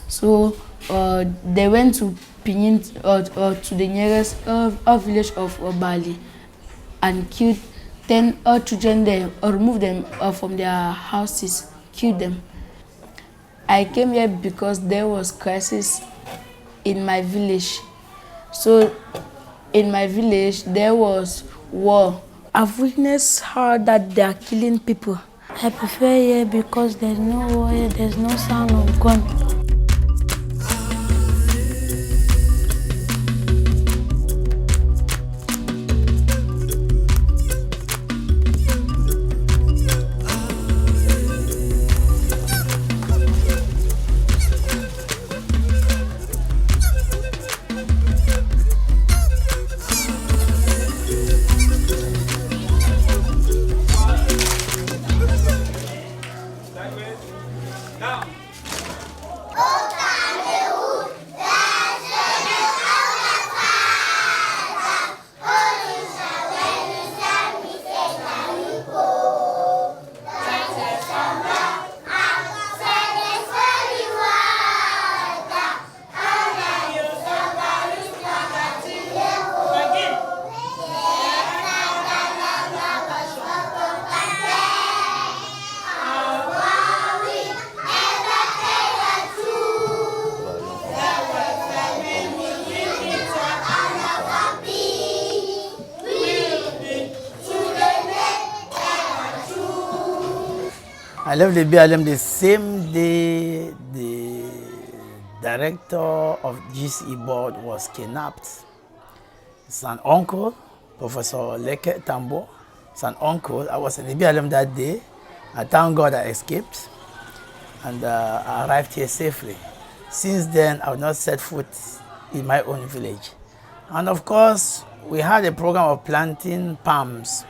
So they went to Pinyin, to the nearest village of Bali, and killed 10 children there, or removed them from their houses, killed them. I came here because there was crisis in my village. So in my village there was war. I've witnessed how that they are killing people. I prefer here because there's no war here, there's no sound of gun. I left the BLM the same day the director of GCE board was kidnapped. It's an uncle, Professor Leke Tambo. It's an uncle. I was in the BLM that day. I thank God I escaped and I arrived here safely. Since then, I've not set foot in my own village. And of course, we had a program of planting palms.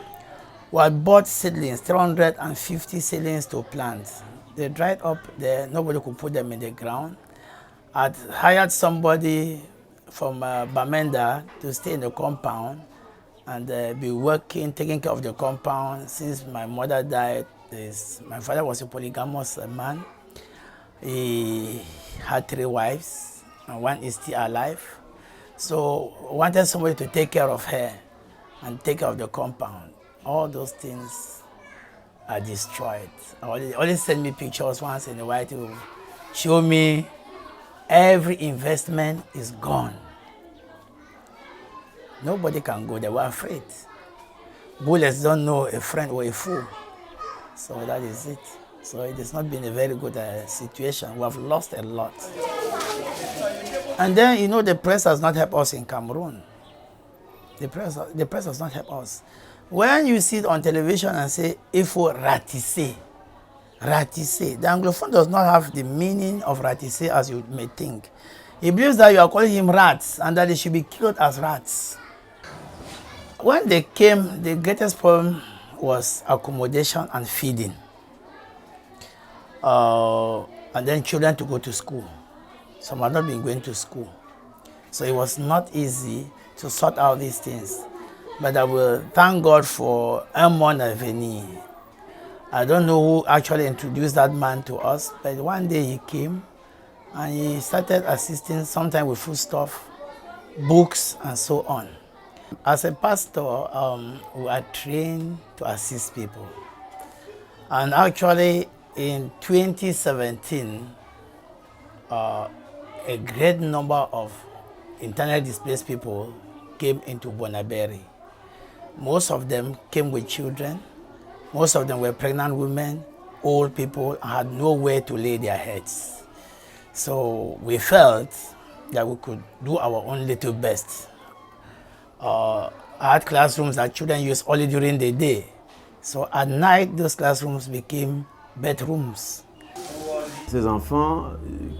We had bought seedlings, 350 seedlings to plant. They dried up there, nobody could put them in the ground. I'd hired somebody from Bamenda to stay in the compound and be working, taking care of the compound. Since my mother died, my father was a polygamous man. He had 3 wives, and 1 is still alive. So I wanted somebody to take care of her and take care of the compound. All those things are destroyed. Always send me pictures once in a while to show me every investment is gone. Nobody can go, they were afraid. Bullets don't know a friend or a fool. So that is it. So it has not been a very good situation. We have lost a lot. And then, the press has not helped us in Cameroon. The press has not helped us. When you see it on television and say, il faut ratisser, ratisser, the Anglophone does not have the meaning of ratisser as you may think. He believes that you are calling him rats and that they should be killed as rats. When they came, the greatest problem was accommodation and feeding. And then children to go to school. Some have not been going to school. So it was not easy to sort out these things. But I will thank God for Mon Avenir. I don't know who actually introduced that man to us, but one day he came and he started assisting sometimes with foodstuff, books, and so on. As a pastor, we are trained to assist people. And actually, in 2017, a great number of internally displaced people came into Bonaberi. Most of them came with children. Most of them were pregnant women, old people, had nowhere to lay their heads. So we felt that we could do our own little best. I had classrooms that children used only during the day. So at night, those classrooms became bedrooms. Ces enfants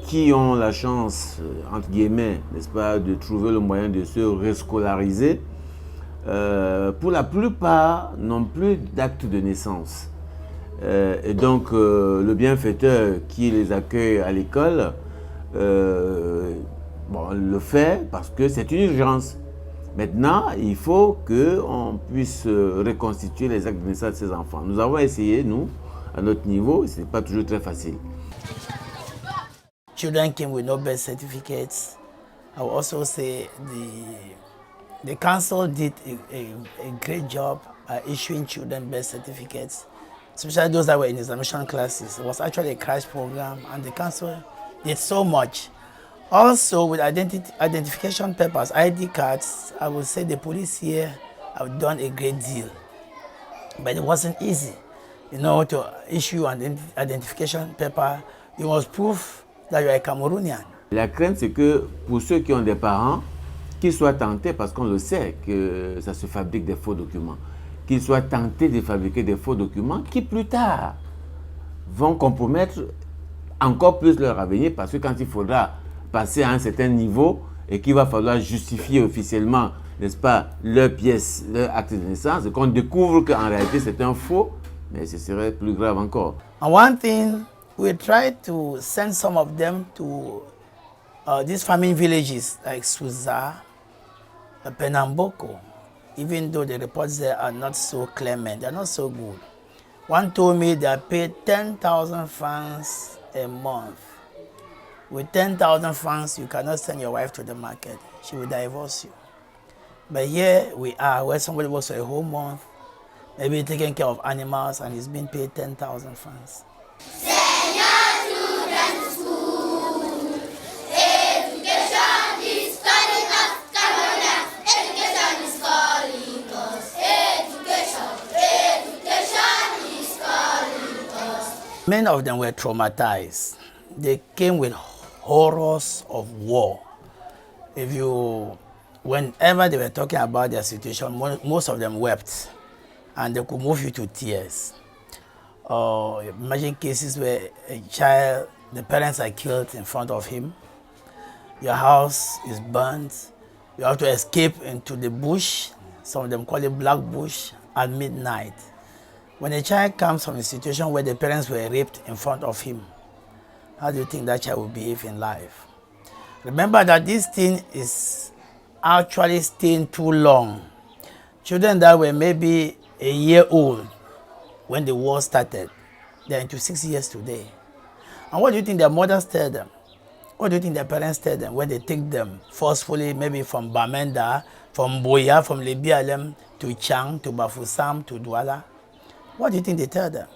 qui ont la chance, entre guillemets, n'est-ce pas, de trouver le moyen de se rescolariser, pour la plupart n'ont plus d'acte de naissance. Et donc le bienfaiteur qui les accueille à l'école le fait parce que c'est une urgence. Maintenant, il faut qu'on puisse reconstituer les actes de naissance de ces enfants. Nous avons essayé, nous, à notre niveau, ce n'est pas toujours très facile. children came with no birth certificates. I will also say the council did a great job issuing children birth certificates, especially those that were in examination classes. It was actually a crash program, and the council did so much. Also, with identification papers, ID cards, I would say the police here have done a great deal. But it wasn't easy. You know, to issue an identification paper, you must prove that you are a Cameroonian. La crainte, c'est que pour ceux qui ont des parents, qu'ils soient tentés, parce qu'on le sait que ça se fabrique des faux documents, qu'ils soient tentés de fabriquer des faux documents qui plus tard vont compromettre encore plus leur avenir, parce que quand il faudra passer à un certain niveau et qu'il va falloir justifier officiellement, n'est-ce pas, leur pièce, leur acte de naissance, et qu'on découvre qu'en réalité c'est un faux, mais ce serait plus grave encore. And one thing, we tried to send some of them to these farming villages like Suza, Penamboko, even though the reports there are not so clement, they're not so good. One told me they are paid 10,000 francs a month. With 10,000 francs, you cannot send your wife to the market. She will divorce you. But here we are, where somebody works for a whole month, maybe taking care of animals, and he's being paid 10,000 francs. Many of them were traumatized. They came with horrors of war. Whenever they were talking about their situation, most of them wept, and they could move you to tears. Imagine cases where a child, the parents are killed in front of him, your house is burnt, you have to escape into the bush, some of them call it black bush, at midnight. When a child comes from a situation where the parents were raped in front of him, how do you think that child will behave in life? Remember that this thing is actually staying too long. Children that were maybe a year old when the war started, they're into 6 years today. And what do you think their mothers tell them? What do you think their parents tell them when they take them forcefully, maybe from Bamenda, from Boya, from Lebialem to Chang, to Bafusam, to Douala? What do you think they tell them?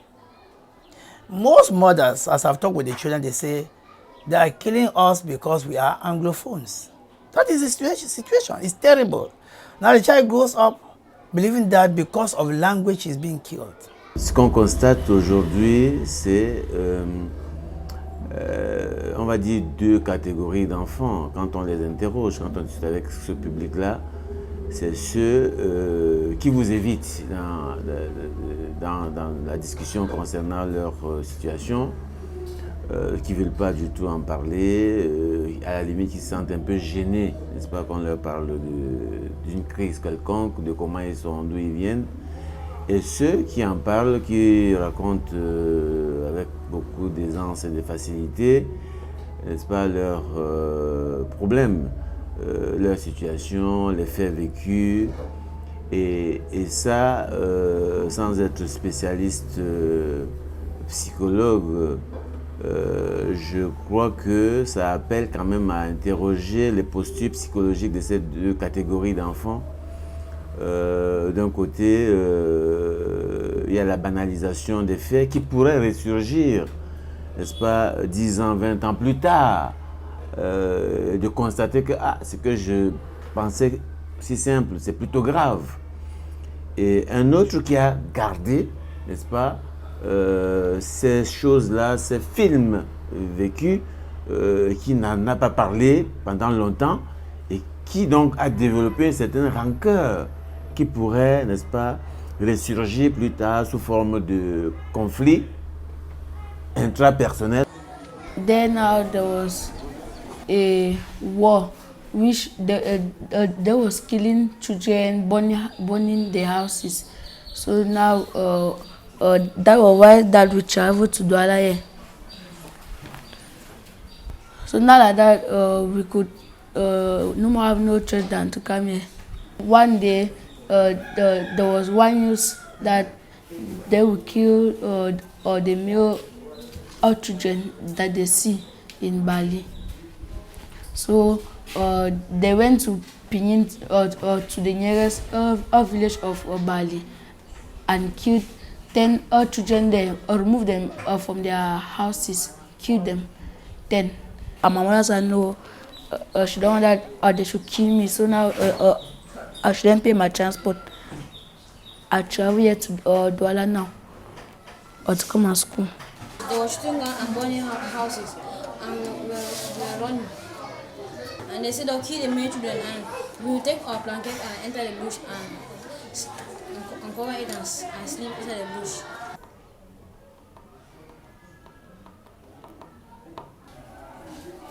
Most mothers, as I've talked with the children, they say, they are killing us because we are Anglophones. That is the situation. It's terrible. Now the child grows up believing that because of language he's being killed. Ce qu'on constate aujourd'hui, c'est, on va dire, deux catégories d'enfants. Quand on les interroge, quand on discute avec ce public-là, c'est ceux qui vous évitent dans la discussion concernant leur situation, qui ne veulent pas du tout en parler, à la limite qui se sentent un peu gênés, n'est-ce pas, qu'on leur parle d'une crise quelconque, de comment ils sont, d'où ils viennent. Et ceux qui en parlent, qui racontent avec beaucoup d'aisance et de facilité, n'est-ce pas, leurs problèmes, leur situation, les faits vécus, et ça, sans être spécialiste psychologue, je crois que ça appelle quand même à interroger les postures psychologiques de ces deux catégories d'enfants. D'un côté, il y a la banalisation des faits qui pourraient ressurgir, n'est-ce pas, 10 ans, 20 ans plus tard, de constater que ce que je pensais si simple, c'est plutôt grave. Et un autre qui a gardé, n'est-ce pas, ces choses-là, ces films vécus, qui n'en a pas parlé pendant longtemps et qui donc a développé une certaine rancœur qui pourrait, n'est-ce pas, ressurgir plus tard sous forme de conflit intrapersonnel. Then there was a war which there was killing children, burning their houses. So now that was why that we traveled to Douala here. So now like that we could no more have no choice than to come here. One day there was one news that they will kill or the male children that they see in Bali. So they went to Pinyin, to the nearest village of Bali, and killed 10 children there, or removed them from their houses, killed them. Then my mother said no, she don't want that they should kill me. So now I shouldn't pay my transport. I travel here to Douala now, or to come to school. They were shooting down and burning houses, and we were running. And they said they'll kill the male children, and we will take our blanket and enter the bush and cover it and sleep inside the bush.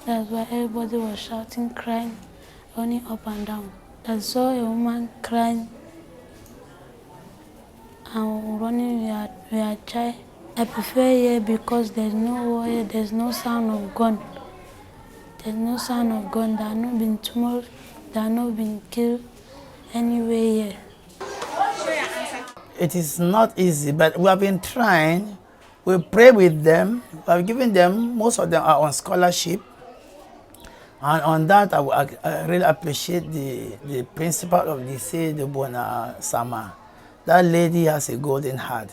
That's why everybody was shouting, crying, running up and down. I saw a woman crying and running with her child. I prefer here because there's no war here, there's no sound of gun. There's no sound of gun. There are not been tumult, there are not been killed anywhere here. It is not easy, but we have been trying. We pray with them. We have given them, most of them are on scholarship. And on that, I really appreciate the principal of the Lycée de Bona Sama. That lady has a golden heart.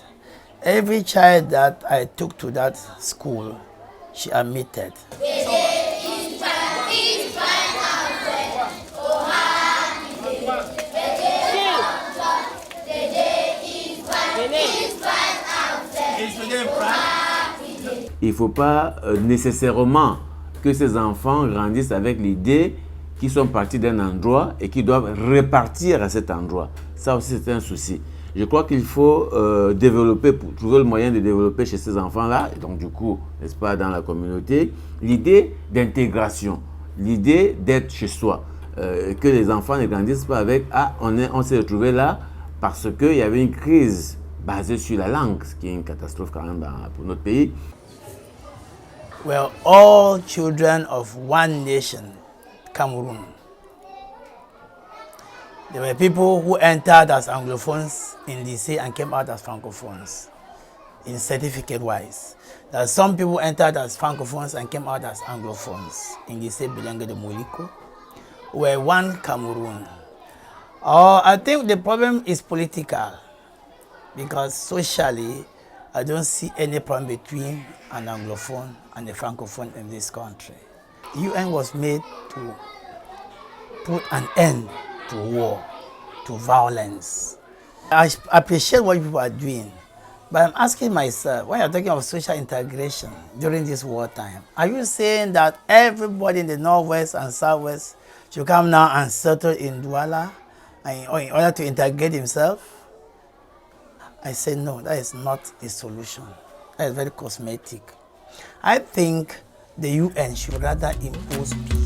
Every child that I took to that school, she admitted. Il ne faut pas nécessairement que ces enfants grandissent avec l'idée qu'ils sont partis d'un endroit et qu'ils doivent repartir à cet endroit. Ça aussi, c'est un souci. Je crois qu'il faut développer, pour trouver le moyen de développer chez ces enfants-là, et donc du coup, n'est-ce pas, dans la communauté, l'idée d'intégration, l'idée d'être chez soi. Que les enfants ne grandissent pas avec « Ah, on s'est retrouvés là parce qu'il y avait une crise basée sur la langue », ce qui est une catastrophe quand même pour notre pays. We're all children of one nation, Cameroun. There were people who entered as Anglophones in lycée and came out as Francophones, in certificate-wise. There are some people entered as Francophones and came out as Anglophones in lycée Bilingue de Moliko. We're one Cameroon. I think the problem is political, because socially, I don't see any problem between an Anglophone and a Francophone in this country. UN was made to put an end to war, to violence. I appreciate what people are doing, but I'm asking myself, when you're talking of social integration during this wartime, are you saying that everybody in the Northwest and Southwest should come now and settle in Douala in order to integrate himself? I say no, that is not the solution. That is very cosmetic. I think the UN should rather impose peace.